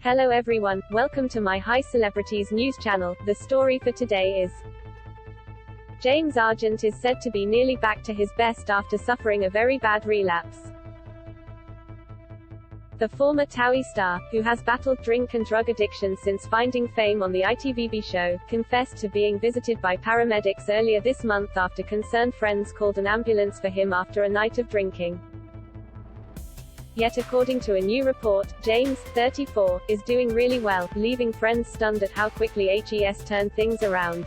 Hello everyone, welcome to my High Celebrities news channel. The story for today is James Argent is said to be nearly back to his best after suffering a very bad relapse. The former TOWIE star, who has battled drink and drug addiction since finding fame on the ITV show, confessed to being visited by paramedics earlier this month after concerned friends called an ambulance for him after a night of drinking. Yet according to a new report, James, 34, is doing really well, leaving friends stunned at how quickly HES turned things around.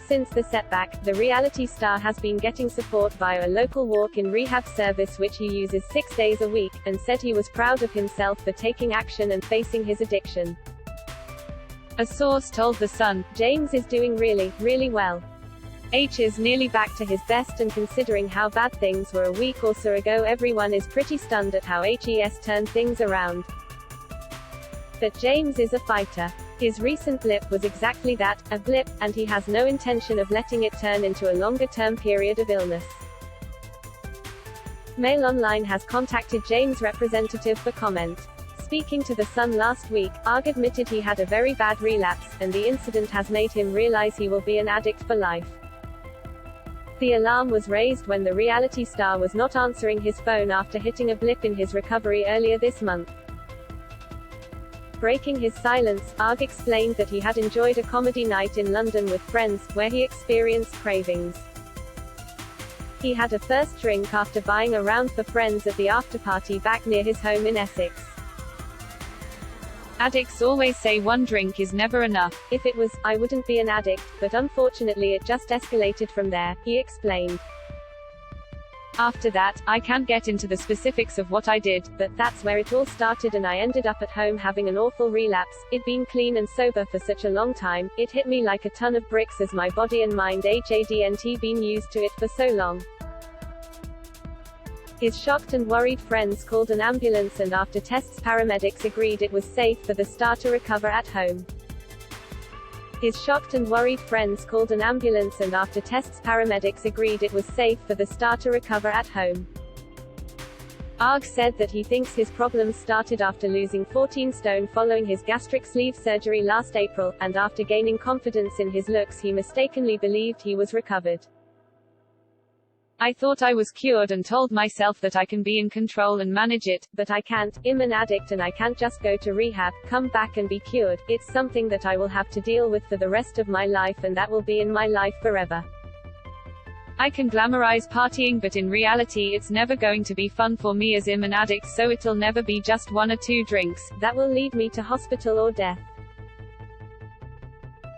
Since the setback, the reality star has been getting support via a local walk-in rehab service which he uses 6 days a week, and said he was proud of himself for taking action and facing his addiction. A source told The Sun, James is doing really well. H is nearly back to his best, and considering how bad things were a week or so ago, everyone is pretty stunned at how HES turned things around. But James is a fighter. His recent blip was exactly that, a blip, and he has no intention of letting it turn into a longer-term period of illness. Mail Online has contacted James' representative for comment. Speaking to The Sun last week, Arg admitted he had a very bad relapse, and the incident has made him realize he will be an addict for life. The alarm was raised when the reality star was not answering his phone after hitting a blip in his recovery earlier this month. Breaking his silence, Arg explained that he had enjoyed a comedy night in London with friends, where he experienced cravings. He had a first drink after buying a round for friends at the afterparty back near his home in Essex. Addicts always say one drink is never enough. If it was, I wouldn't be an addict, but unfortunately it just escalated from there, he explained. After that, I can't get into the specifics of what I did, but that's where it all started, and I ended up at home having an awful relapse. It being clean and sober for such a long time, it hit me like a ton of bricks as my body and mind hadn't been used to it for so long. His shocked and worried friends called an ambulance, and after tests paramedics agreed it was safe for the star to recover at home. His shocked and worried friends called an ambulance, and after tests paramedics agreed it was safe for the star to recover at home. Arg said that he thinks his problems started after losing 14 stone following his gastric sleeve surgery last April, and after gaining confidence in his looks he mistakenly believed he was recovered. I thought I was cured and told myself that I can be in control and manage it, but I can't. I'm an addict and I can't just go to rehab, come back and be cured. It's something that I will have to deal with for the rest of my life, and that will be in my life forever. I can glamorize partying, but in reality it's never going to be fun for me as I'm an addict, so it'll never be just 1 or 2 drinks. That will lead me to hospital or death,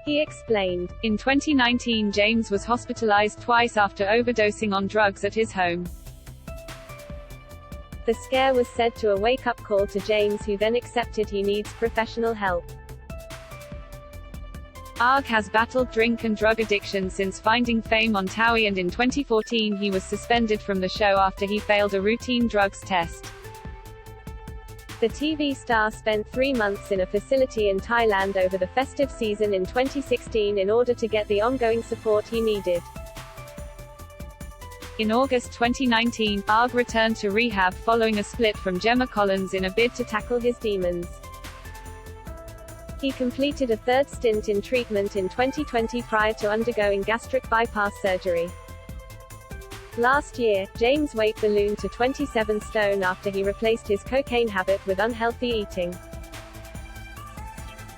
he explained. In 2019, James was hospitalized twice after overdosing on drugs at his home. The scare was said to a wake-up call to James, who then accepted he needs professional help. Arg has battled drink and drug addiction since finding fame on TOWIE, and in 2014 he was suspended from the show after he failed a routine drugs test. The TV star spent 3 months in a facility in Thailand over the festive season in 2016 in order to get the ongoing support he needed. In August 2019, Arg returned to rehab following a split from Gemma Collins in a bid to tackle his demons. He completed a 3rd stint in treatment in 2020 prior to undergoing gastric bypass surgery. Last year, James' weight ballooned to 27 stone after he replaced his cocaine habit with unhealthy eating.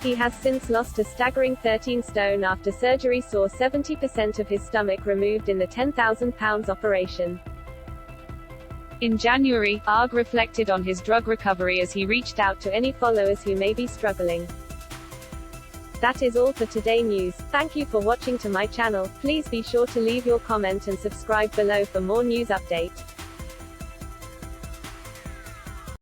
He has since lost a staggering 13 stone after surgery saw 70% of his stomach removed in the 10,000 pounds operation. In January, Arg reflected on his drug recovery as he reached out to any followers who may be struggling. That is all for today news. Thank you for watching to my channel. Please be sure to leave your comment and subscribe below for more news update.